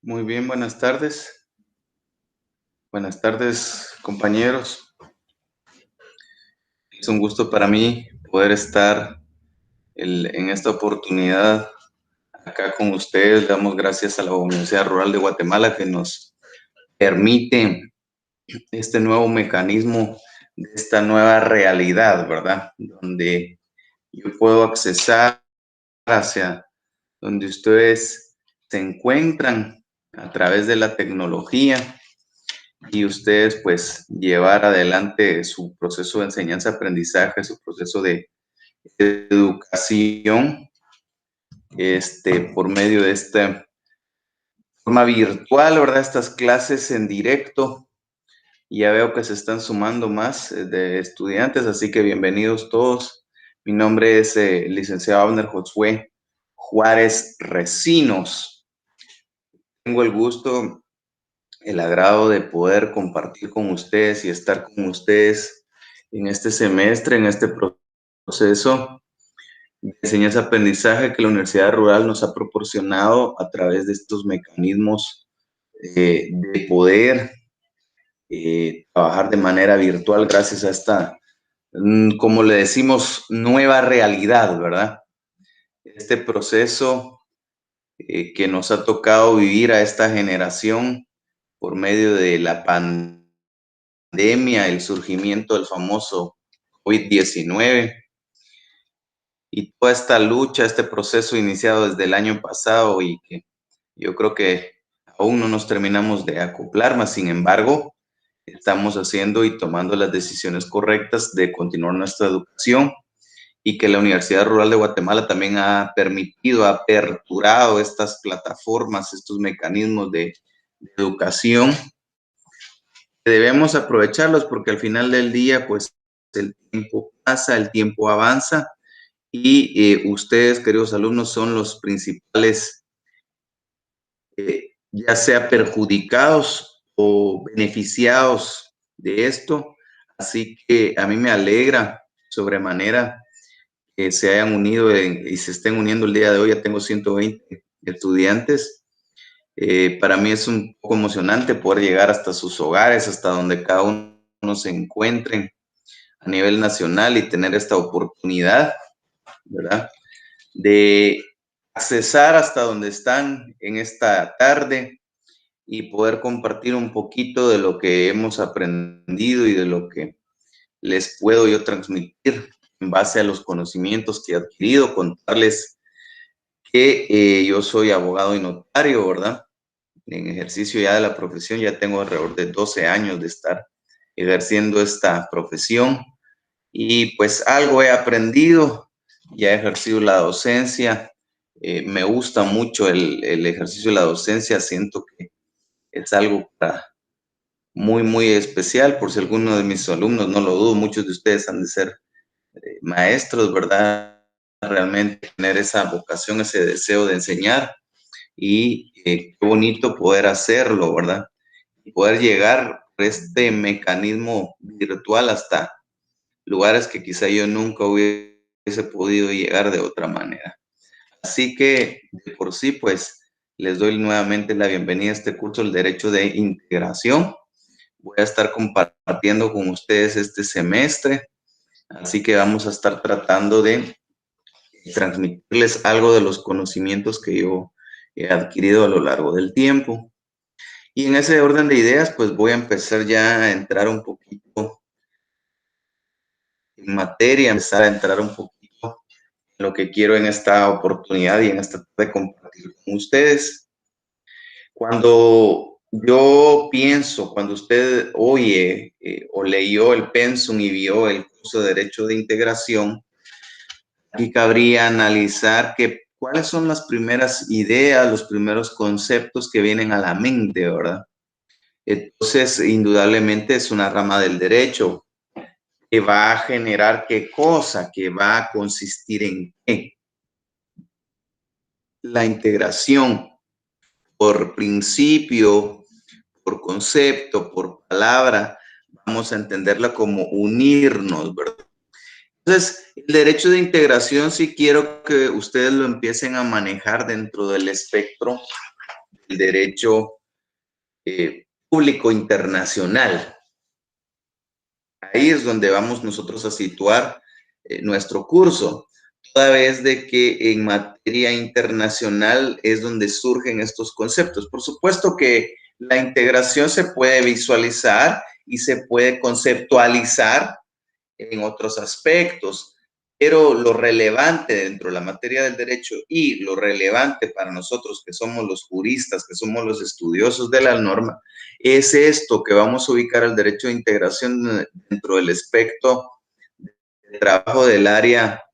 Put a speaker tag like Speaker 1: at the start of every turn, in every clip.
Speaker 1: Muy bien, buenas tardes. Buenas tardes, compañeros. Es un gusto para mí poder estar en esta oportunidad acá con ustedes. Le damos gracias a la Universidad Rural de Guatemala que nos permite este nuevo mecanismo de esta nueva realidad, ¿verdad? Donde yo puedo accesar hacia donde ustedes se encuentran a través de la tecnología y ustedes pues llevar adelante su proceso de enseñanza-aprendizaje, su proceso de educación, por medio de esta forma virtual, ¿verdad? Estas clases en directo. Ya veo que se están sumando más de estudiantes, así que bienvenidos todos. Mi nombre es licenciado Abner Josué Juárez Recinos. Tengo el gusto, el agrado de poder compartir con ustedes y estar con ustedes en este semestre, en este proceso de enseñanza-aprendizaje que la Universidad Rural nos ha proporcionado a través de estos mecanismos de poder trabajar de manera virtual gracias a esta, como le decimos, nueva realidad, ¿verdad? Este proceso que nos ha tocado vivir a esta generación por medio de la pandemia, el surgimiento del famoso COVID-19 y toda esta lucha, este proceso iniciado desde el año pasado y que yo creo que aún no nos terminamos de acoplar, mas sin embargo, estamos haciendo y tomando las decisiones correctas de continuar nuestra educación y que la Universidad Rural de Guatemala también ha permitido, ha aperturado estas plataformas, estos mecanismos de educación. Debemos aprovecharlos porque al final del día, pues el tiempo pasa, el tiempo avanza y ustedes, queridos alumnos, son los principales, ya sea perjudicados o beneficiados de esto. Así que a mí me alegra sobremanera que se hayan unido y se estén uniendo el día de hoy. Ya tengo 120 estudiantes. Para mí es un poco emocionante poder llegar hasta sus hogares, hasta donde cada uno se encuentre a nivel nacional y tener esta oportunidad, ¿verdad? De accesar hasta donde están en esta tarde y poder compartir un poquito de lo que hemos aprendido y de lo que les puedo yo transmitir en base a los conocimientos que he adquirido, contarles que yo soy abogado y notario, ¿verdad? En ejercicio ya de la profesión, ya tengo alrededor de 12 años de estar ejerciendo esta profesión y pues algo he aprendido, ya he ejercido la docencia, me gusta mucho el ejercicio de la docencia, siento que es algo muy, muy especial, por si alguno de mis alumnos, no lo dudo, muchos de ustedes han de ser maestros, ¿verdad? Realmente tener esa vocación, ese deseo de enseñar y qué bonito poder hacerlo, ¿verdad? Y poder llegar por este mecanismo virtual hasta lugares que quizá yo nunca hubiese podido llegar de otra manera. Así que de por sí, pues les doy nuevamente la bienvenida a este curso, el Derecho de Integración. Voy a estar compartiendo con ustedes este semestre, así que vamos a estar tratando de transmitirles algo de los conocimientos que yo he adquirido a lo largo del tiempo. Y en ese orden de ideas, pues voy a empezar ya a entrar un poquito en materia, empezar a entrar un poquito en lo que quiero en esta oportunidad y en esta de compartir con ustedes. Cuando yo pienso, cuando usted oye o leyó el pensum y vio el curso de Derecho de Integración, aquí cabría analizar cuáles son las primeras ideas, los primeros conceptos que vienen a la mente, ¿verdad? Entonces, indudablemente es una rama del derecho que va a generar qué cosa, que va a consistir en qué. La integración por principio, por concepto, por palabra, vamos a entenderla como unirnos, ¿verdad? Entonces, el derecho de integración sí quiero que ustedes lo empiecen a manejar dentro del espectro el derecho público internacional. Ahí es donde vamos nosotros a situar nuestro curso, toda vez de que en materia internacional es donde surgen estos conceptos. Por supuesto que la integración se puede visualizar y se puede conceptualizar en otros aspectos, pero lo relevante dentro de la materia del derecho y lo relevante para nosotros que somos los juristas, que somos los estudiosos de la norma, es esto que vamos a ubicar el derecho de integración dentro del espectro de trabajo del área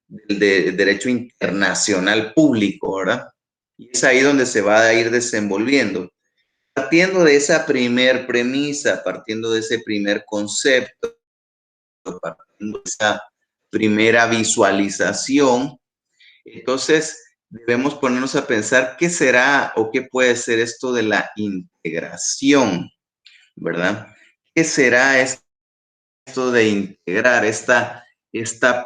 Speaker 1: de derecho internacional público, ¿verdad? Y es ahí donde se va a ir desenvolviendo. Partiendo de esa primer premisa, partiendo de ese primer concepto, partiendo de esa primera visualización, entonces debemos ponernos a pensar qué será o qué puede ser esto de la integración, ¿verdad? ¿Qué será esto de integrar esta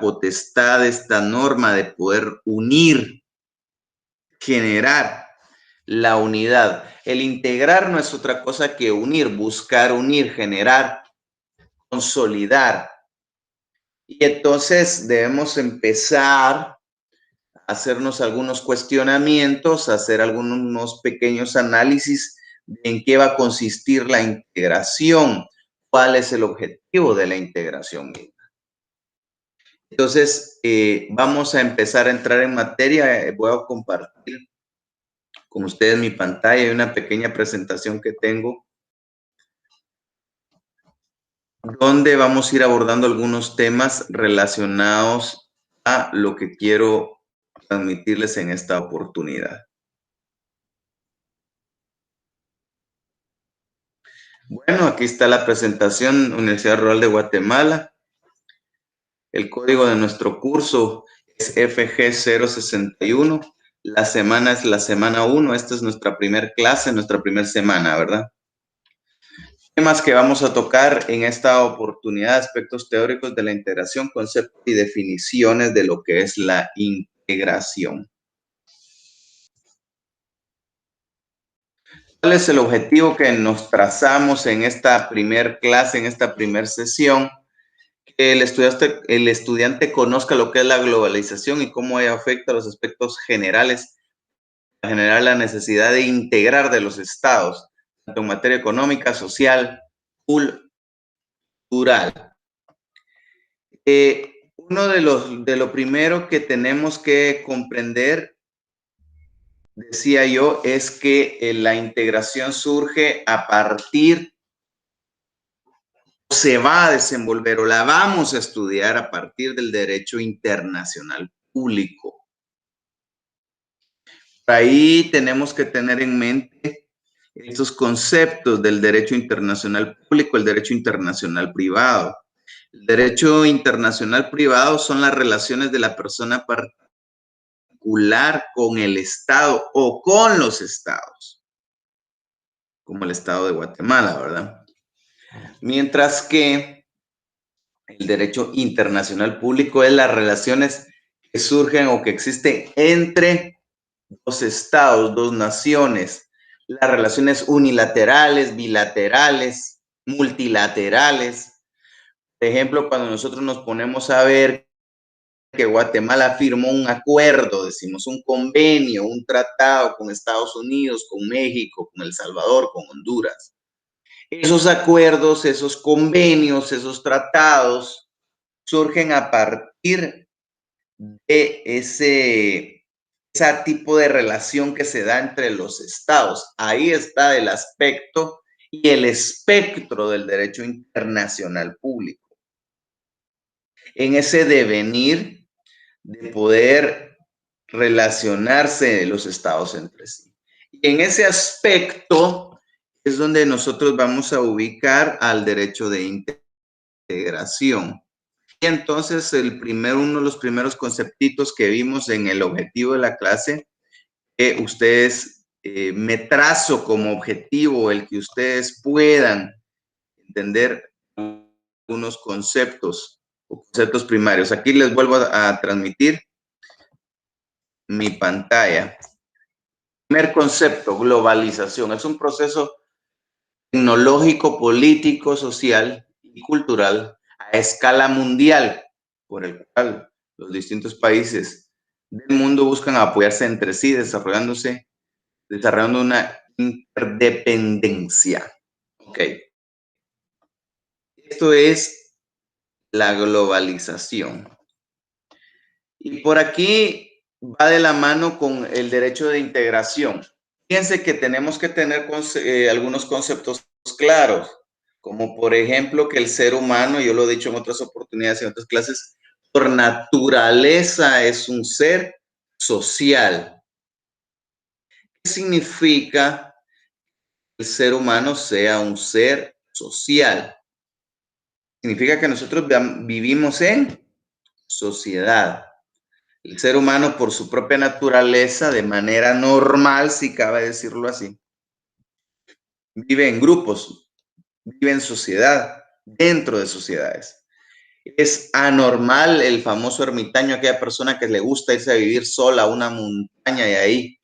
Speaker 1: potestad, esta norma de poder unir, generar la unidad? El integrar no es otra cosa que unir, buscar unir, generar, consolidar. Y entonces debemos empezar a hacernos algunos cuestionamientos, a hacer algunos pequeños análisis de en qué va a consistir la integración, cuál es el objetivo de la integración misma. Entonces, vamos a empezar a entrar en materia. Voy a compartir con ustedes mi pantalla y una pequeña presentación que tengo, donde vamos a ir abordando algunos temas relacionados a lo que quiero transmitirles en esta oportunidad. Bueno, aquí está la presentación, Universidad Rural de Guatemala. El código de nuestro curso es FG061. La semana es la semana 1. Esta es nuestra primer clase, nuestra primera semana, ¿verdad? Temas que vamos a tocar en esta oportunidad: aspectos teóricos de la integración, conceptos y definiciones de lo que es la integración. ¿Cuál es el objetivo que nos trazamos en esta primer clase, en esta primera sesión? Que el estudiante conozca lo que es la globalización y cómo ella afecta a los aspectos generales, para generar la necesidad de integrar de los estados, tanto en materia económica, social, cultural. Uno de lo primero que tenemos que comprender, decía yo, es que la integración surge a partir, se va a desenvolver o la vamos a estudiar a partir del derecho internacional público. Ahí tenemos que tener en mente estos conceptos del derecho internacional público, el derecho internacional privado. El derecho internacional privado son las relaciones de la persona particular con el Estado o con los estados, como el Estado de Guatemala, ¿verdad? Mientras que el derecho internacional público es las relaciones que surgen o que existen entre dos estados, dos naciones, las relaciones unilaterales, bilaterales, multilaterales. Por ejemplo, cuando nosotros nos ponemos a ver que Guatemala firmó un acuerdo, decimos un convenio, un tratado con Estados Unidos, con México, con El Salvador, con Honduras. Esos acuerdos, esos convenios, esos tratados surgen a partir de ese tipo de relación que se da entre los estados. Ahí está el aspecto y el espectro del derecho internacional público. En ese devenir de poder relacionarse los estados entre sí. Y en ese aspecto es donde nosotros vamos a ubicar al derecho de integración. Y entonces uno de los primeros conceptitos que vimos en el objetivo de la clase, que ustedes me trazo como objetivo el que ustedes puedan entender unos conceptos o conceptos primarios. Aquí les vuelvo a transmitir mi pantalla. Primer concepto, globalización. Es un proceso tecnológico, político, social y cultural a escala mundial, por el cual los distintos países del mundo buscan apoyarse entre sí, desarrollando una interdependencia. Ok. Esto es la globalización. Y por aquí va de la mano con el derecho de integración. Fíjense que tenemos que tener algunos conceptos claros, como por ejemplo que el ser humano, yo lo he dicho en otras oportunidades, en otras clases, por naturaleza es un ser social. ¿Qué significa que el ser humano sea un ser social? Significa que nosotros vivimos en sociedad. El ser humano, por su propia naturaleza, de manera normal, si cabe decirlo así, vive en grupos, vive en sociedad, dentro de sociedades. Es anormal el famoso ermitaño, aquella persona que le gusta irse a vivir sola a una montaña y ahí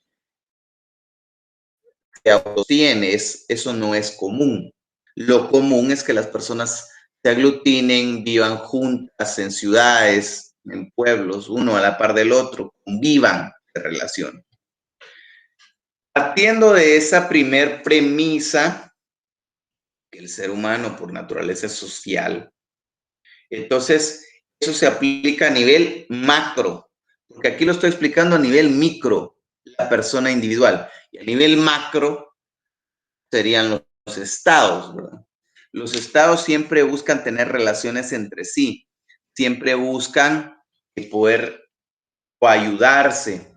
Speaker 1: se autotiene. Eso no es común. Lo común es que las personas se aglutinen, vivan juntas en ciudades, en pueblos, uno a la par del otro, convivan de relación. Partiendo de esa primer premisa, que el ser humano por naturaleza es social, entonces eso se aplica a nivel macro, porque aquí lo estoy explicando a nivel micro, la persona individual, y a nivel macro serían los estados, ¿verdad? Los estados siempre buscan tener relaciones entre sí, siempre buscan poder o ayudarse,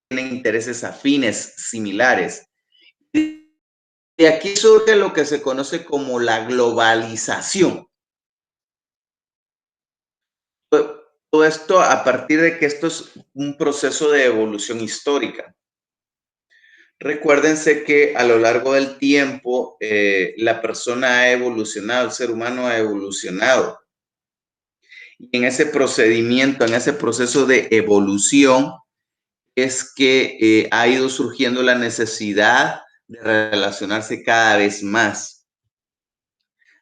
Speaker 1: tienen intereses afines, similares. De aquí surge lo que se conoce como la globalización. Todo esto a partir de que esto es un proceso de evolución histórica. Recuérdense que a lo largo del tiempo la persona ha evolucionado, el ser humano ha evolucionado. Y en ese procedimiento, en ese proceso de evolución, es que ha ido surgiendo la necesidad de relacionarse cada vez más.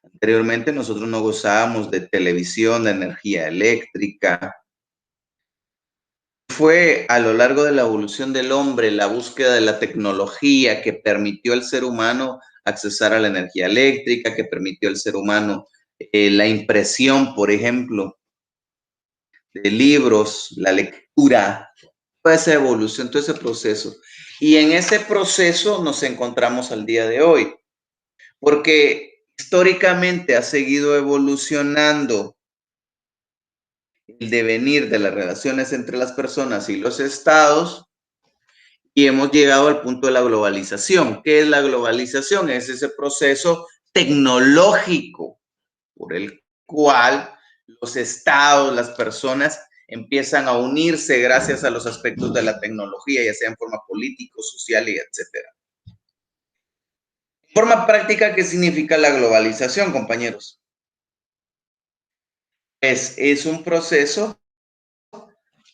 Speaker 1: Anteriormente nosotros no gozábamos de televisión, de energía eléctrica. Fue a lo largo de la evolución del hombre la búsqueda de la tecnología que permitió al ser humano accesar a la energía eléctrica, que permitió al ser humano la impresión, por ejemplo, de libros, la lectura, toda esa evolución, todo ese proceso. Y en ese proceso nos encontramos al día de hoy, porque históricamente ha seguido evolucionando el devenir de las relaciones entre las personas y los estados y hemos llegado al punto de la globalización. ¿Qué es la globalización? Es ese proceso tecnológico por el cual los estados, las personas empiezan a unirse gracias a los aspectos de la tecnología, ya sea en forma político, social y etcétera. En forma práctica, ¿qué significa la globalización, compañeros? Es un proceso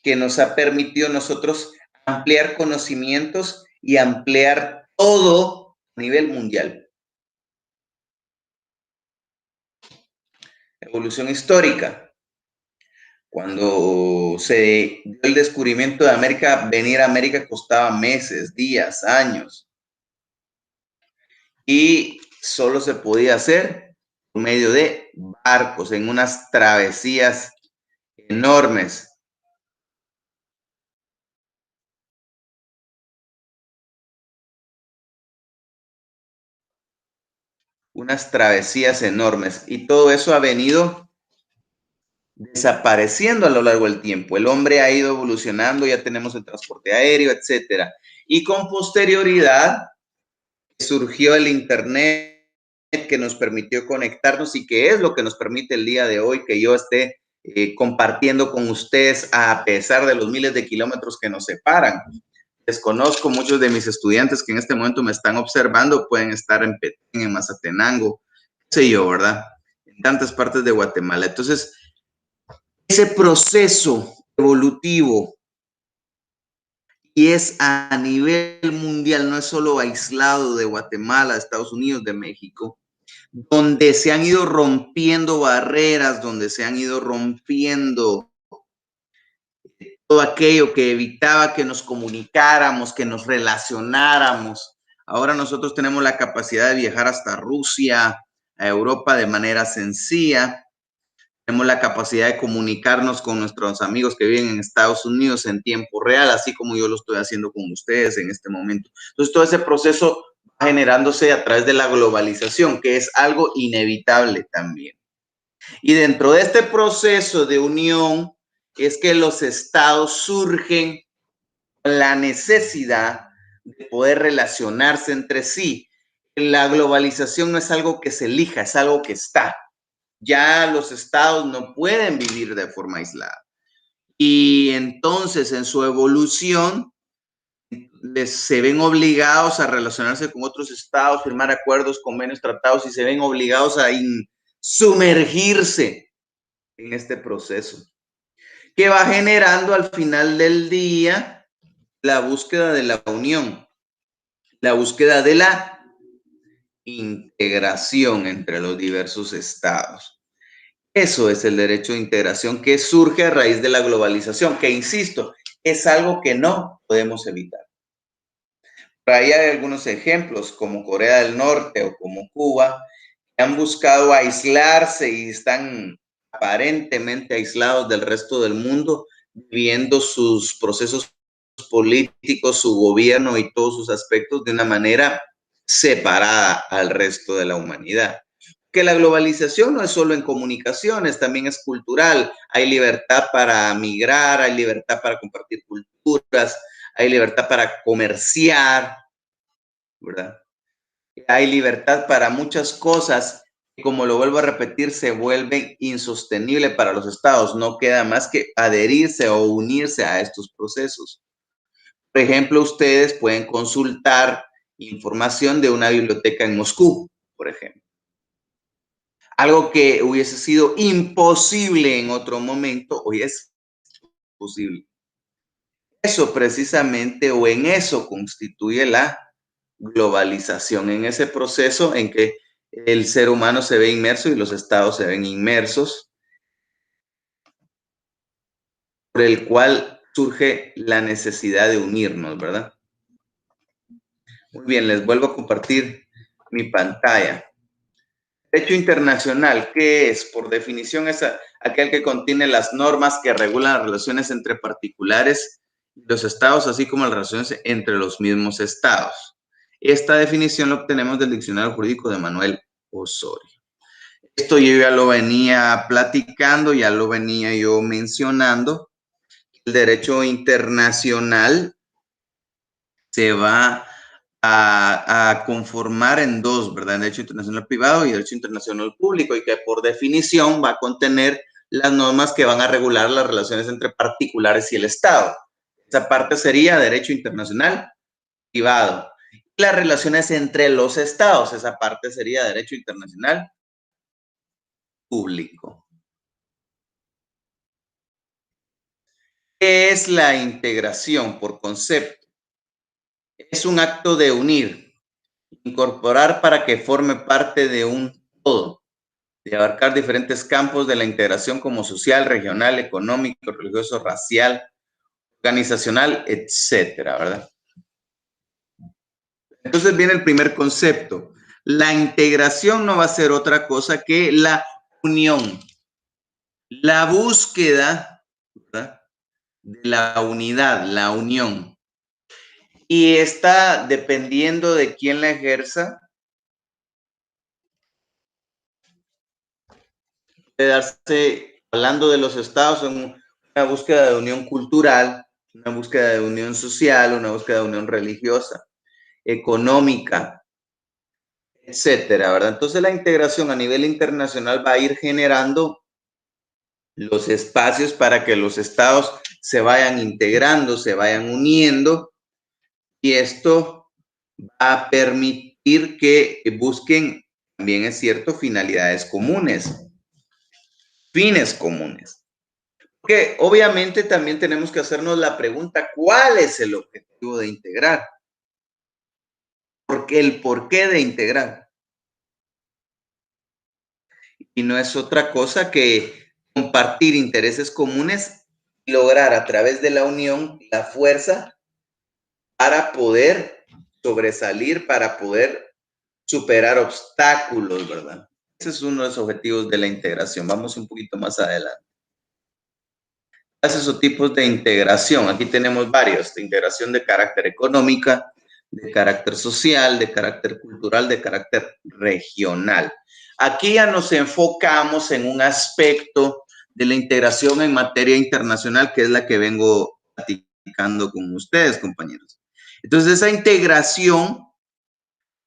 Speaker 1: que nos ha permitido nosotros ampliar conocimientos y ampliar todo a nivel mundial. Evolución histórica. Cuando se dio el descubrimiento de América, venir a América costaba meses, días, años. Y solo se podía hacer por medio de barcos en unas travesías enormes. Unas travesías enormes. Y todo eso ha venido desapareciendo a lo largo del tiempo. El hombre ha ido evolucionando, ya tenemos el transporte aéreo, etcétera. Y con posterioridad surgió el Internet que nos permitió conectarnos y que es lo que nos permite el día de hoy que yo esté compartiendo con ustedes a pesar de los miles de kilómetros que nos separan. Desconozco muchos de mis estudiantes que en este momento me están observando, pueden estar en Petén, en Mazatenango, qué sé yo, ¿verdad? En tantas partes de Guatemala. Entonces, ese proceso evolutivo y es a nivel mundial, no es solo aislado de Guatemala, de Estados Unidos, de México, donde se han ido rompiendo barreras, donde se han ido rompiendo todo aquello que evitaba que nos comunicáramos, que nos relacionáramos. Ahora nosotros tenemos la capacidad de viajar hasta Rusia, a Europa de manera sencilla. Tenemos la capacidad de comunicarnos con nuestros amigos que viven en Estados Unidos en tiempo real, así como yo lo estoy haciendo con ustedes en este momento. Entonces, todo ese proceso va generándose a través de la globalización, que es algo inevitable también. Y dentro de este proceso de unión es que los estados surgen con la necesidad de poder relacionarse entre sí. La globalización no es algo que se elija, es algo que está. Ya los estados no pueden vivir de forma aislada. Y entonces en su evolución se ven obligados a relacionarse con otros estados, firmar acuerdos, convenios, tratados y se ven obligados a sumergirse en este proceso, que va generando al final del día la búsqueda de la unión, la búsqueda de la integración entre los diversos estados. Eso es el derecho de integración que surge a raíz de la globalización, que insisto, es algo que no podemos evitar. Por ahí hay algunos ejemplos, como Corea del Norte o como Cuba, que han buscado aislarse y están aparentemente aislados del resto del mundo, viviendo sus procesos políticos, su gobierno y todos sus aspectos de una manera separada al resto de la humanidad. Que la globalización no es solo en comunicaciones, también es cultural. Hay libertad para migrar, hay libertad para compartir culturas, hay libertad para comerciar, ¿verdad? Hay libertad para muchas cosas que, como lo vuelvo a repetir, se vuelven insostenibles para los estados. No queda más que adherirse o unirse a estos procesos. Por ejemplo, ustedes pueden consultar información de una biblioteca en Moscú, por ejemplo. Algo que hubiese sido imposible en otro momento, hoy es posible. Eso precisamente o en eso constituye la globalización, en ese proceso en que el ser humano se ve inmerso y los estados se ven inmersos, por el cual surge la necesidad de unirnos, ¿verdad? Muy bien, les vuelvo a compartir mi pantalla. Derecho internacional, ¿qué es? Por definición es aquel que contiene las normas que regulan las relaciones entre particulares y los estados, así como las relaciones entre los mismos estados. Esta definición la obtenemos del Diccionario Jurídico de Manuel Osorio. Esto yo ya lo venía platicando, ya lo venía yo mencionando. El derecho internacional se va a conformar en dos, ¿verdad? Derecho internacional privado y derecho internacional público, y que por definición va a contener las normas que van a regular las relaciones entre particulares y el Estado. Esa parte sería derecho internacional privado. Y las relaciones entre los estados, esa parte sería derecho internacional público. ¿Qué es la integración por concepto? Es un acto de unir, incorporar para que forme parte de un todo, de abarcar diferentes campos de la integración como social, regional, económico, religioso, racial, organizacional, etcétera, ¿verdad? Entonces viene el primer concepto. La integración no va a ser otra cosa que la unión, la búsqueda, ¿verdad?, de la unidad, la unión. Y está dependiendo de quién la ejerza, de darse, hablando de los estados, en una búsqueda de unión cultural, una búsqueda de unión social, una búsqueda de unión religiosa, económica, etcétera, ¿verdad? Entonces la integración a nivel internacional va a ir generando los espacios para que los estados se vayan integrando, se vayan uniendo, y esto va a permitir que busquen, también es cierto, finalidades comunes, fines comunes. Porque obviamente también tenemos que hacernos la pregunta, ¿cuál es el objetivo de integrar? Porque el porqué de integrar. Y no es otra cosa que compartir intereses comunes y lograr a través de la unión la fuerza para poder sobresalir, para poder superar obstáculos, ¿verdad? Ese es uno de los objetivos de la integración. Vamos un poquito más adelante. Clases o tipos de integración. Aquí tenemos varios. De integración de carácter económica, de carácter social, de carácter cultural, de carácter regional. Aquí ya nos enfocamos en un aspecto de la integración en materia internacional, que es la que vengo platicando con ustedes, compañeros. Entonces, esa integración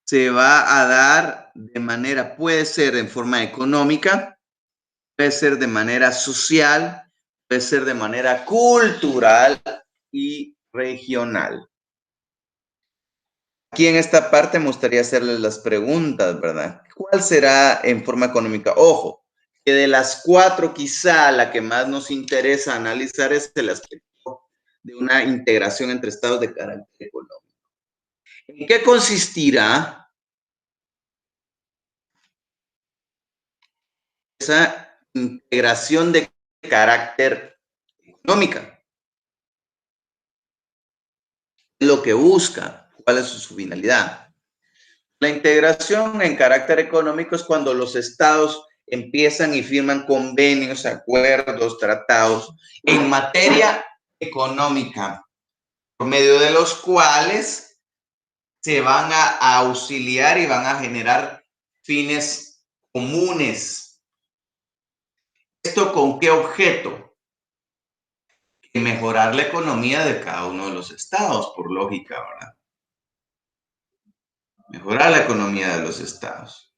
Speaker 1: se va a dar de manera, puede ser en forma económica, puede ser de manera social, puede ser de manera cultural y regional. Aquí en esta parte me gustaría hacerles las preguntas, ¿verdad? ¿Cuál será en forma económica? Ojo, que de las cuatro quizá la que más nos interesa analizar es el aspecto de una integración entre estados de carácter económico. ¿En qué consistirá esa integración de carácter económica? ¿Qué es lo que busca? ¿Cuál es su finalidad? La integración en carácter económico es cuando los estados empiezan y firman convenios, acuerdos, tratados en materia económica, por medio de los cuales se van a auxiliar y van a generar fines comunes. ¿Esto con qué objeto? Mejorar la economía de cada uno de los estados, por lógica, ¿verdad? Mejorar la economía de los estados.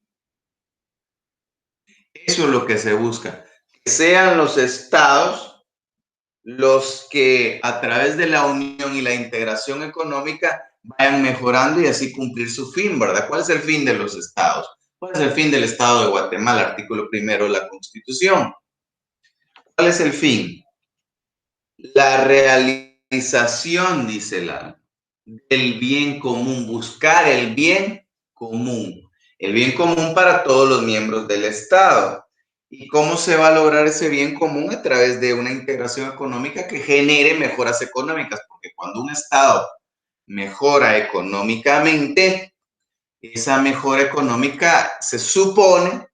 Speaker 1: Eso es lo que se busca. Que sean los estados los que a través de la unión y la integración económica vayan mejorando y así cumplir su fin, ¿verdad? ¿Cuál es el fin de los estados? ¿Cuál es el fin del Estado de Guatemala? Artículo primero de la Constitución. ¿Cuál es el fin? La realización, dice del bien común, buscar el bien común. El bien común para todos los miembros del Estado. ¿Y cómo se va a lograr ese bien común? A través de una integración económica que genere mejoras económicas, porque cuando un Estado mejora económicamente, esa mejora económica se supone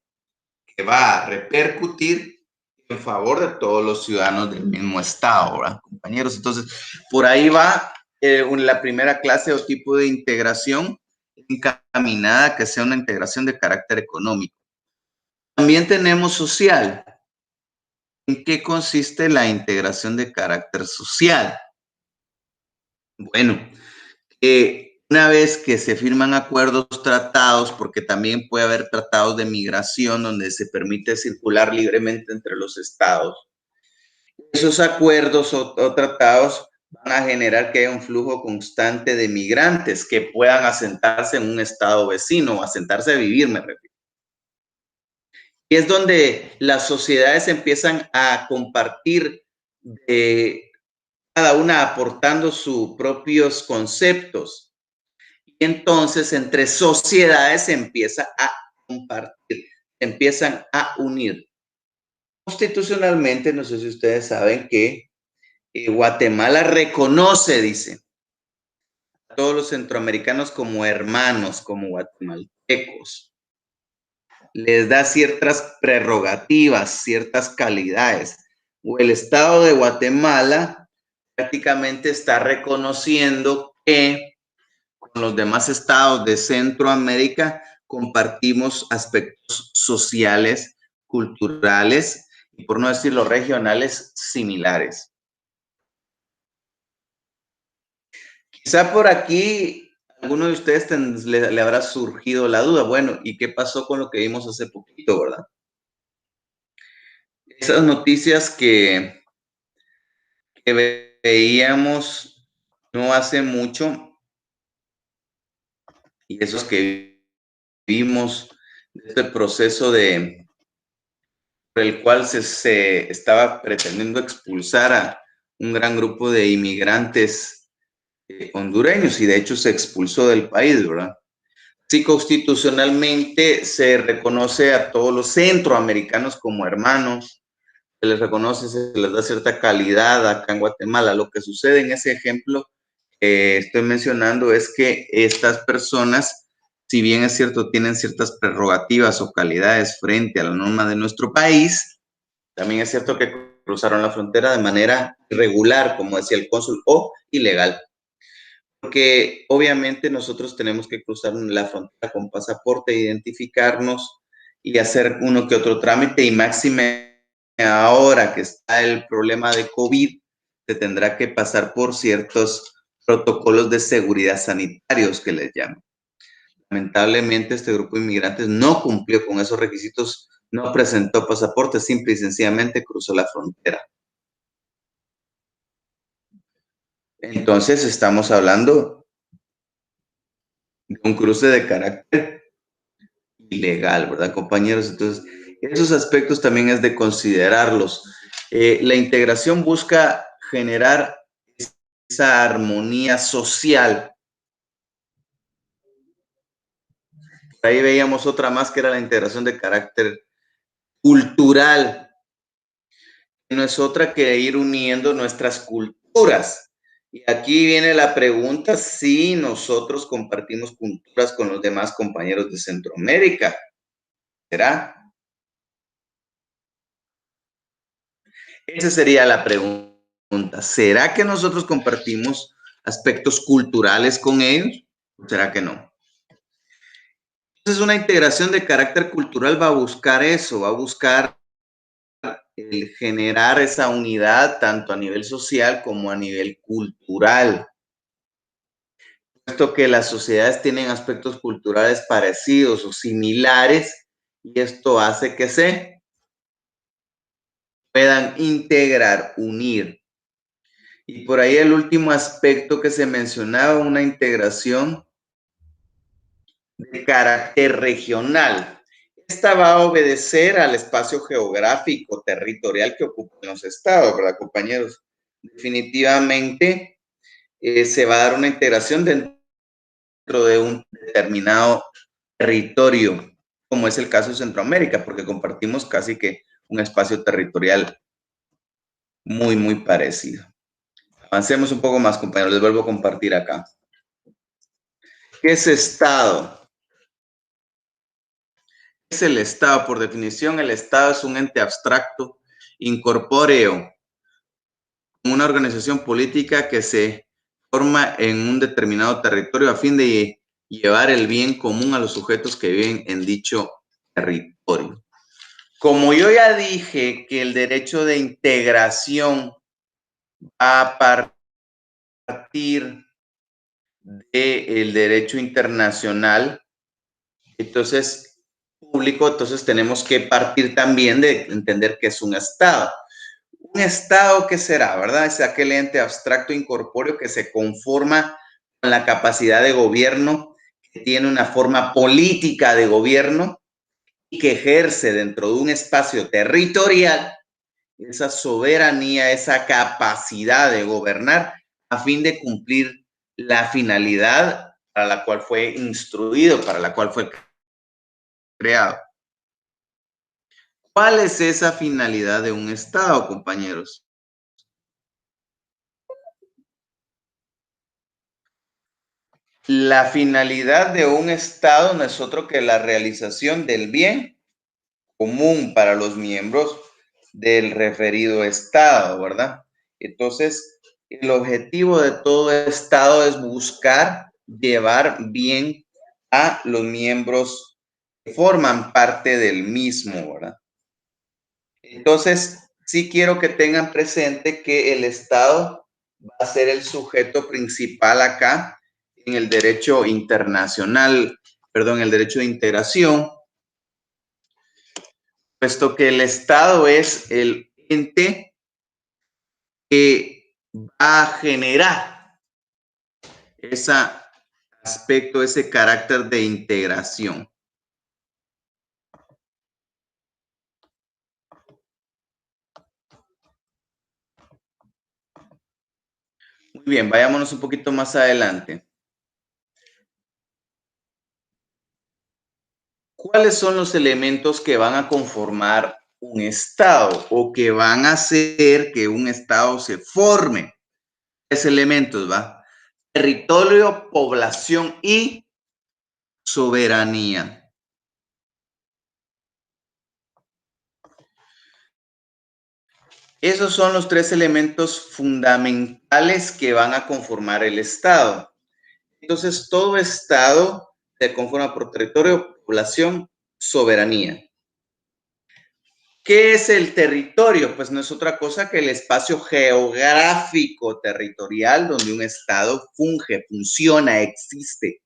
Speaker 1: que va a repercutir en favor de todos los ciudadanos del mismo Estado, ¿verdad, compañeros? Entonces, por ahí va la primera clase o tipo de integración encaminada que sea una integración de carácter económico. También tenemos social. ¿En qué consiste la integración de carácter social? Bueno, una vez que se firman acuerdos, tratados, porque también puede haber tratados de migración donde se permite circular libremente entre los estados, esos acuerdos o tratados van a generar que haya un flujo constante de migrantes que puedan asentarse en un estado vecino, asentarse a vivir, me refiero. Y es donde las sociedades empiezan a compartir, cada una aportando sus propios conceptos. Y entonces entre sociedades se empieza a compartir, empiezan a unir. Constitucionalmente, no sé si ustedes saben que Guatemala reconoce, dice, a todos los centroamericanos como hermanos, como guatemaltecos. Les da ciertas prerrogativas, ciertas calidades. O el Estado de Guatemala prácticamente está reconociendo que con los demás estados de Centroamérica compartimos aspectos sociales, culturales y, por no decirlo, regionales similares. Quizá por aquí alguno de ustedes le habrá surgido la duda, bueno, ¿y qué pasó con lo que vimos hace poquito, verdad? Esas noticias que veíamos no hace mucho y esos que vimos, este proceso por el cual se estaba pretendiendo expulsar a un gran grupo de inmigrantes hondureños y de hecho se expulsó del país, ¿verdad? Sí, constitucionalmente se reconoce a todos los centroamericanos como hermanos, se les reconoce, se les da cierta calidad acá en Guatemala. Lo que sucede en ese ejemplo que estoy mencionando es que estas personas, si bien es cierto, tienen ciertas prerrogativas o calidades frente a la norma de nuestro país, también es cierto que cruzaron la frontera de manera irregular, como decía el cónsul, o ilegal. Porque obviamente nosotros tenemos que cruzar la frontera con pasaporte, identificarnos y hacer uno que otro trámite y máxime ahora que está el problema de COVID, se tendrá que pasar por ciertos protocolos de seguridad sanitarios que les llaman. Lamentablemente este grupo de inmigrantes no cumplió con esos requisitos, no presentó pasaporte, simple y sencillamente cruzó la frontera. Entonces estamos hablando de un cruce de carácter ilegal, ¿verdad, compañeros? Entonces, esos aspectos también es de considerarlos. La integración busca generar esa armonía social. Ahí veíamos otra más que era la integración de carácter cultural. No es otra que ir uniendo nuestras culturas. Y aquí viene la pregunta si nosotros compartimos culturas con los demás compañeros de Centroamérica. ¿Será? Esa sería la pregunta. ¿Será que nosotros compartimos aspectos culturales con ellos? ¿O será que no? Entonces, una integración de carácter cultural va a buscar eso, va a buscar el generar esa unidad tanto a nivel social como a nivel cultural. Puesto que las sociedades tienen aspectos culturales parecidos o similares y esto hace que se puedan integrar, unir. Y por ahí el último aspecto que se mencionaba, una integración de carácter regional. Esta va a obedecer al espacio geográfico, territorial que ocupan los estados, ¿verdad, compañeros? Definitivamente se va a dar una integración dentro de un determinado territorio, como es el caso de Centroamérica, porque compartimos casi que un espacio territorial muy, muy parecido. Avancemos un poco más, compañeros. Les vuelvo a compartir acá. ¿Qué es Estado? ¿Qué es el Estado? Por definición, el Estado es un ente abstracto, incorpóreo, una organización política que se forma en un determinado territorio a fin de llevar el bien común a los sujetos que viven en dicho territorio. Como yo ya dije que el derecho de integración va a partir del derecho internacional, entonces público, entonces tenemos que partir también de entender que es un Estado. Un Estado, ¿qué será, verdad? Es aquel ente abstracto incorpóreo que se conforma con la capacidad de gobierno, que tiene una forma política de gobierno y que ejerce dentro de un espacio territorial esa soberanía, esa capacidad de gobernar a fin de cumplir la finalidad para la cual fue instruido, para la cual fue creado. ¿Cuál es esa finalidad de un Estado, compañeros? La finalidad de un Estado no es otro que la realización del bien común para los miembros del referido Estado, ¿verdad? Entonces, el objetivo de todo Estado es buscar llevar bien a los miembros que forman parte del mismo, ¿verdad? Entonces, sí quiero que tengan presente que el Estado va a ser el sujeto principal acá en el derecho internacional, perdón, el derecho de integración, puesto que el Estado es el ente que va a generar ese aspecto, ese carácter de integración. Muy bien, vayámonos un poquito más adelante. ¿Cuáles son los elementos que van a conformar un estado o que van a hacer que un estado se forme? Tres elementos, ¿va? Territorio, población y soberanía. Esos son los tres elementos fundamentales que van a conformar el estado. Entonces, todo estado se conforma por territorio, población, soberanía. ¿Qué es el territorio? Pues no es otra cosa que el espacio geográfico territorial donde un estado funge, funciona, existe.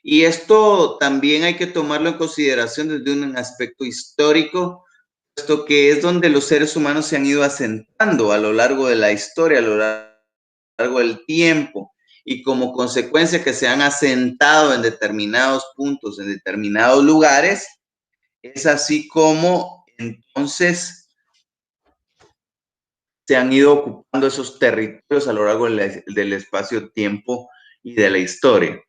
Speaker 1: Y esto también hay que tomarlo en consideración desde un aspecto histórico, puesto que es donde los seres humanos se han ido asentando a lo largo de la historia, a lo largo del tiempo, y como consecuencia que se han asentado en determinados puntos, en determinados lugares, es así como entonces se han ido ocupando esos territorios a lo largo del espacio-tiempo y de la historia.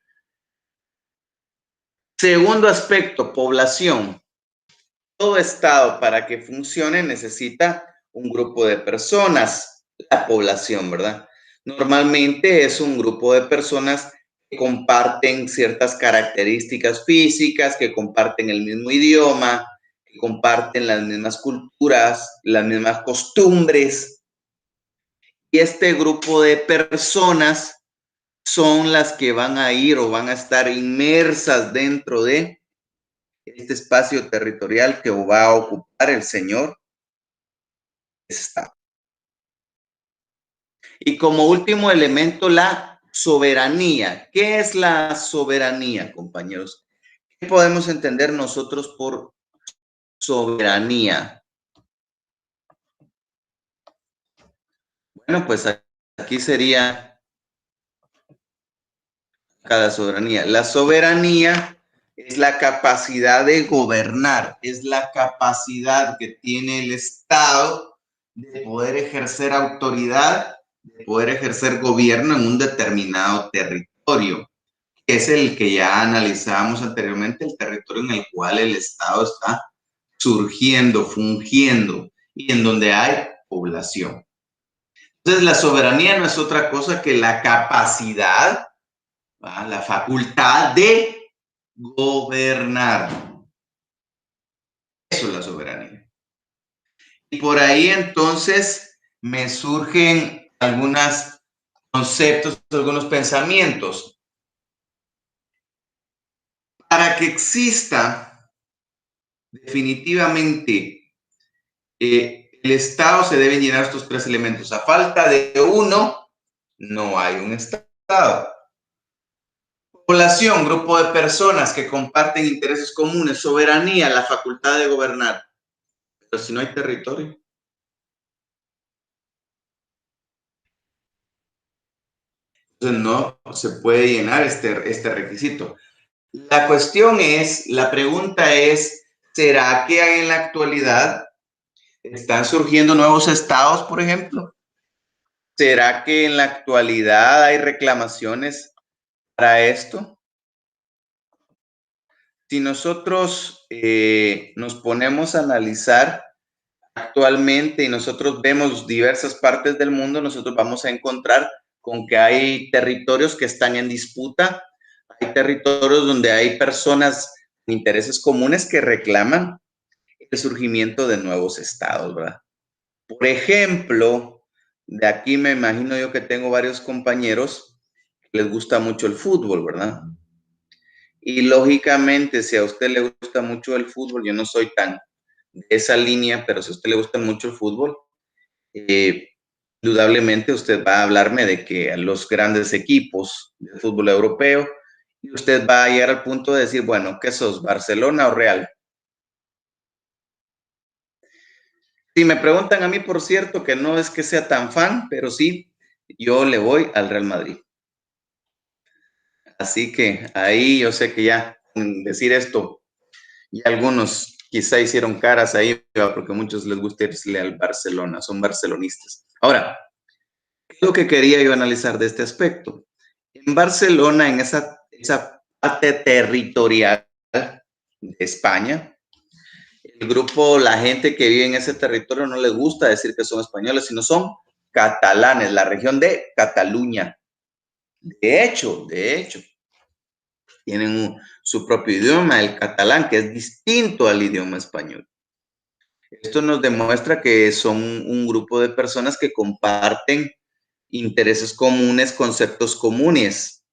Speaker 1: Segundo aspecto, población. Todo estado para que funcione necesita un grupo de personas, la población, ¿verdad? Normalmente es un grupo de personas que comparten ciertas características físicas, que comparten el mismo idioma, que comparten las mismas culturas, las mismas costumbres. Y este grupo de personas son las que van a ir o van a estar inmersas dentro de este espacio territorial que va a ocupar el Señor está. Y como último elemento, la soberanía. ¿Qué es la soberanía, compañeros? ¿Qué podemos entender nosotros por soberanía? Bueno, pues aquí sería cada soberanía. La soberanía es la capacidad de gobernar, es la capacidad que tiene el Estado de poder ejercer autoridad, de poder ejercer gobierno en un determinado territorio, que es el que ya analizábamos anteriormente, el territorio en el cual el Estado está surgiendo, fungiendo y en donde hay población. Entonces, la soberanía no es otra cosa que la capacidad, ¿va? La facultad de gobernar. Eso es la soberanía. Y por ahí entonces me surgen algunos conceptos, algunos pensamientos. Para que exista definitivamente el Estado, se deben llenar estos tres elementos. A falta de uno, no hay un Estado. Población, grupo de personas que comparten intereses comunes, soberanía, la facultad de gobernar. Pero si no hay territorio, entonces no se puede llenar este requisito. La cuestión es, la pregunta es, ¿será que en la actualidad están surgiendo nuevos estados, por ejemplo? ¿Será que en la actualidad hay reclamaciones para esto? Si nosotros nos ponemos a analizar actualmente y nosotros vemos diversas partes del mundo, nosotros vamos a encontrar con que hay territorios que están en disputa, hay territorios donde hay personas con intereses comunes que reclaman el surgimiento de nuevos estados, ¿verdad? Por ejemplo, de aquí me imagino yo que tengo varios compañeros que les gusta mucho el fútbol, ¿verdad? Y lógicamente, si a usted le gusta mucho el fútbol, yo no soy tan de esa línea, pero si a usted le gusta mucho el fútbol, eh, indudablemente usted va a hablarme de que los grandes equipos de fútbol europeo, y usted va a llegar al punto de decir, bueno, ¿qué sos, Barcelona o Real? Si me preguntan a mí, por cierto, que no es que sea tan fan, pero sí, yo le voy al Real Madrid. Así que ahí yo sé que ya decir esto, y algunos quizá hicieron caras ahí, porque a muchos les gusta irse al Barcelona, son barcelonistas. Ahora, ¿Qué es lo que quería yo analizar de este aspecto? En Barcelona, en esa parte territorial de España, el grupo, la gente que vive en ese territorio no les gusta decir que son españoles, sino son catalanes, la región de Cataluña. De hecho, tienen su propio idioma, el catalán, que es distinto al idioma español. Esto nos demuestra que son un grupo de personas que comparten intereses comunes, conceptos comunes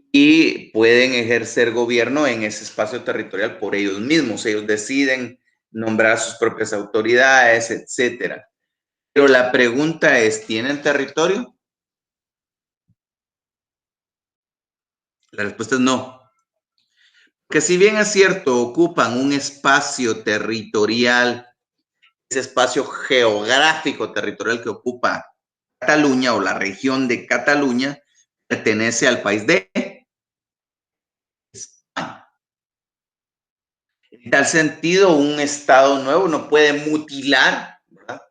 Speaker 1: y pueden ejercer gobierno en ese espacio territorial por ellos mismos. Ellos deciden nombrar sus propias autoridades, etcétera. Pero la pregunta es, ¿tienen territorio? La respuesta es no. Que si bien es cierto, ocupan un espacio territorial, ese espacio geográfico territorial que ocupa Cataluña o la región de Cataluña, pertenece al país de España. En tal sentido, un Estado nuevo no puede mutilar, ¿verdad?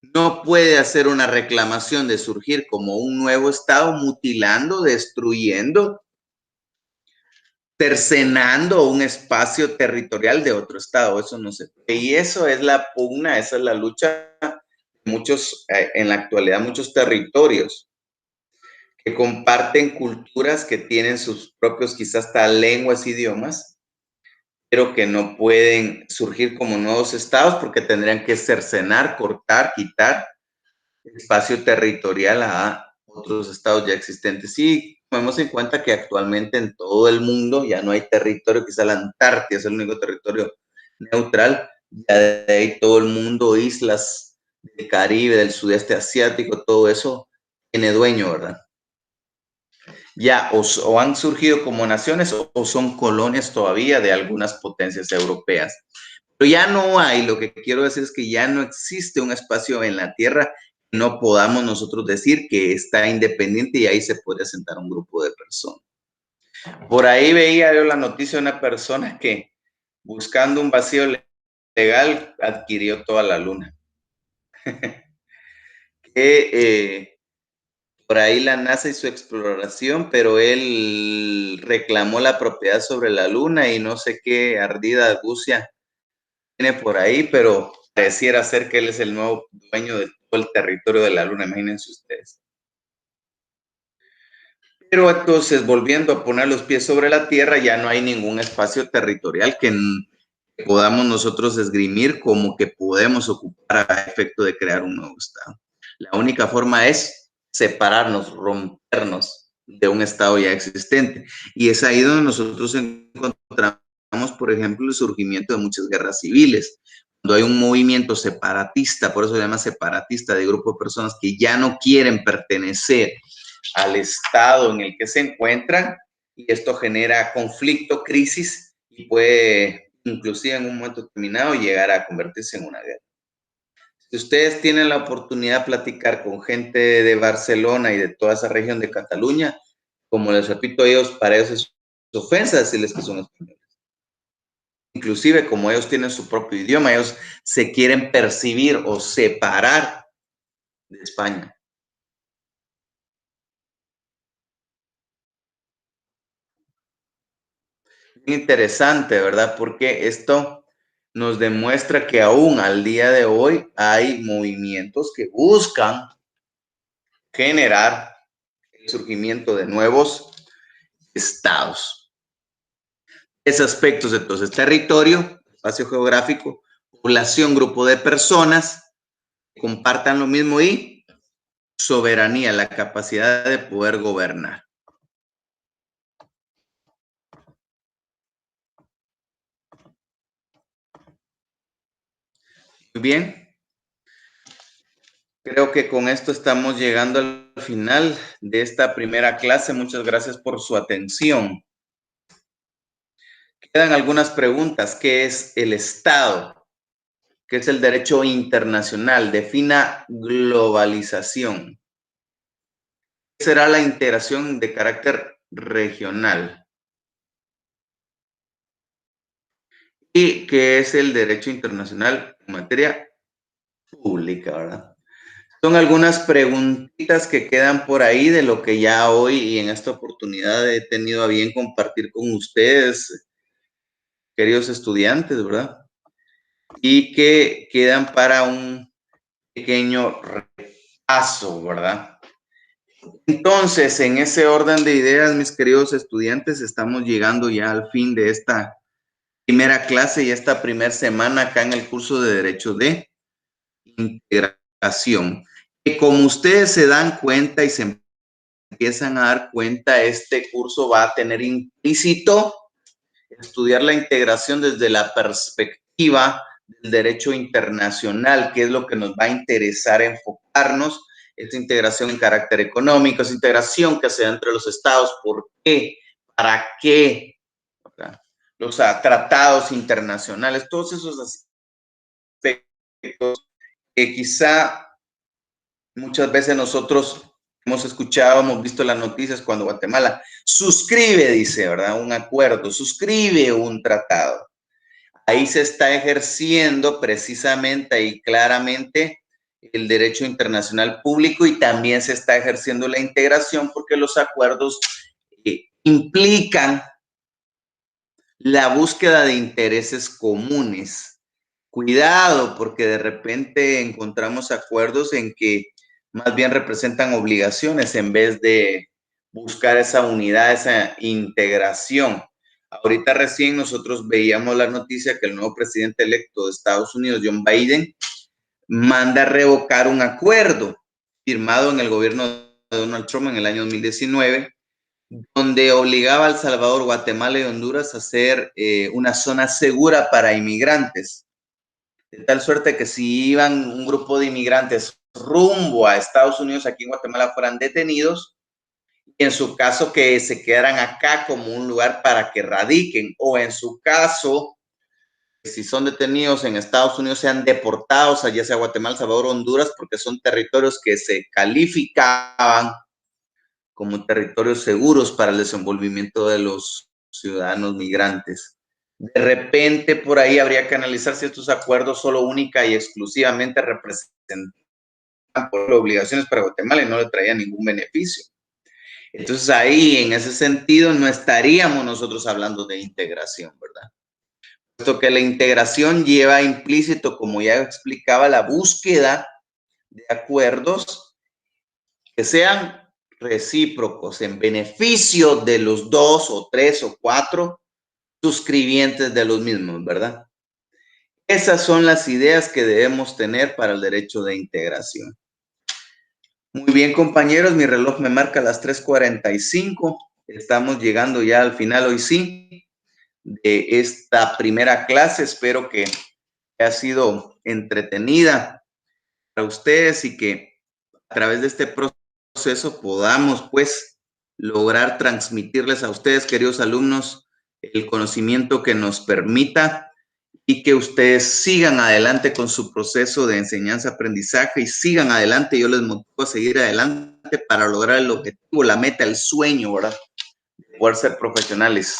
Speaker 1: No puede hacer una reclamación de surgir como un nuevo Estado mutilando, destruyendo, cercenando un espacio territorial de otro Estado. Eso no se puede. Y eso es la pugna, esa es la lucha de muchos, en la actualidad, muchos territorios que comparten culturas, que tienen sus propios quizás hasta lenguas, idiomas, pero que no pueden surgir como nuevos estados porque tendrían que cercenar, cortar, quitar espacio territorial a otros estados ya existentes. Y tomemos en cuenta que actualmente en todo el mundo ya no hay territorio, quizá la Antártida es el único territorio neutral, ya de ahí todo el mundo, islas del Caribe, del sudeste asiático, todo eso tiene dueño, ¿verdad? Ya o han surgido como naciones o son colonias todavía de algunas potencias europeas. Pero ya no hay, lo que quiero decir es que ya no existe un espacio en la Tierra que no podamos nosotros decir que está independiente y ahí se puede asentar un grupo de personas. Por ahí veía yo la noticia de una persona que buscando un vacío legal adquirió toda la luna. que por ahí la NASA y su exploración, pero él reclamó la propiedad sobre la luna y no sé qué ardida argucia tiene por ahí, pero pareciera ser que él es el nuevo dueño de todo el territorio de la luna, imagínense ustedes. Pero entonces, volviendo a poner los pies sobre la tierra, ya no hay ningún espacio territorial que podamos nosotros esgrimir como que podemos ocupar a efecto de crear un nuevo estado. La única forma es separarnos, rompernos de un estado ya existente. Y es ahí donde nosotros encontramos, por ejemplo, el surgimiento de muchas guerras civiles. Cuando hay un movimiento separatista, por eso se llama separatista, de grupo de personas que ya no quieren pertenecer al estado en el que se encuentran, y esto genera conflicto, crisis, y puede inclusive en un momento determinado llegar a convertirse en una guerra. Si ustedes tienen la oportunidad de platicar con gente de Barcelona y de toda esa región de Cataluña, como les repito, ellos, para ellos es ofensa decirles que son españoles. Inclusive como ellos tienen su propio idioma, ellos se quieren percibir o separar de España. Interesante, ¿verdad? Porque esto nos demuestra que aún al día de hoy hay movimientos que buscan generar el surgimiento de nuevos estados. Esos aspectos, entonces, territorio, espacio geográfico, población, grupo de personas que compartan lo mismo y soberanía, la capacidad de poder gobernar. Muy bien, creo que con esto estamos llegando al final de esta primera clase. Muchas gracias por su atención. Quedan algunas preguntas. ¿Qué es el Estado? ¿Qué es el derecho internacional? Defina globalización. ¿Qué será la integración de carácter regional? ¿Y qué es el derecho internacional en materia pública, verdad? Son algunas preguntitas que quedan por ahí de lo que ya hoy y en esta oportunidad he tenido a bien compartir con ustedes, queridos estudiantes, ¿verdad? Y que quedan para un pequeño repaso, ¿verdad? Entonces, en ese orden de ideas, mis queridos estudiantes, estamos llegando ya al fin de esta primera clase y esta primera semana acá en el curso de Derecho de Integración. Que como ustedes se dan cuenta y se empiezan a dar cuenta, este curso va a tener implícito estudiar la integración desde la perspectiva del derecho internacional, que es lo que nos va a interesar enfocarnos. Esta integración en carácter económico, esa integración que se da entre los estados, ¿por qué? ¿Para qué? ¿Verdad? Los tratados internacionales, todos esos aspectos que quizá muchas veces nosotros hemos escuchado, hemos visto las noticias cuando Guatemala suscribe, dice, ¿verdad? Un acuerdo, suscribe un tratado. Ahí se está ejerciendo precisamente y claramente el derecho internacional público y también se está ejerciendo la integración porque los acuerdos implican la búsqueda de intereses comunes. Cuidado, porque de repente encontramos acuerdos en que más bien representan obligaciones en vez de buscar esa unidad, esa integración. Ahorita recién nosotros veíamos la noticia que el nuevo presidente electo de Estados Unidos, John Biden, manda a revocar un acuerdo firmado en el gobierno de Donald Trump en el año 2019, donde obligaba a El Salvador, Guatemala y Honduras a ser una zona segura para inmigrantes. De tal suerte que si iban un grupo de inmigrantes rumbo a Estados Unidos, aquí en Guatemala, fueran detenidos, y en su caso que se quedaran acá como un lugar para que radiquen, o en su caso, si son detenidos en Estados Unidos, sean deportados allá sea Guatemala, Salvador, Honduras, porque son territorios que se calificaban como territorios seguros para el desenvolvimiento de los ciudadanos migrantes. De repente, por ahí habría que analizar si estos acuerdos solo única y exclusivamente representan por obligaciones para Guatemala y no le traían ningún beneficio. Entonces ahí, en ese sentido, no estaríamos nosotros hablando de integración, ¿verdad? Puesto que la integración lleva implícito, como ya explicaba, la búsqueda de acuerdos que sean recíprocos en beneficio de los dos o tres o cuatro suscribientes de los mismos, ¿verdad? Esas son las ideas que debemos tener para el derecho de integración. Muy bien, compañeros, mi reloj me marca las 3:45. Estamos llegando ya al final, hoy sí, de esta primera clase. Espero que haya sido entretenida para ustedes y que a través de este proceso podamos, pues, lograr transmitirles a ustedes, queridos alumnos, el conocimiento que nos permita y que ustedes sigan adelante con su proceso de enseñanza-aprendizaje y sigan adelante. Yo les motivo a seguir adelante para lograr el objetivo, la meta, el sueño, ¿verdad? De poder ser profesionales.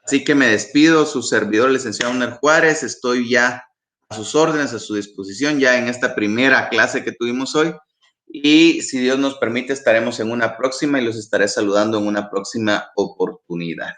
Speaker 1: Así que me despido, su servidor, licenciado Abner Juárez. Estoy ya a sus órdenes, a su disposición, ya en esta primera clase que tuvimos hoy. Y si Dios nos permite, estaremos en una próxima y los estaré saludando en una próxima oportunidad.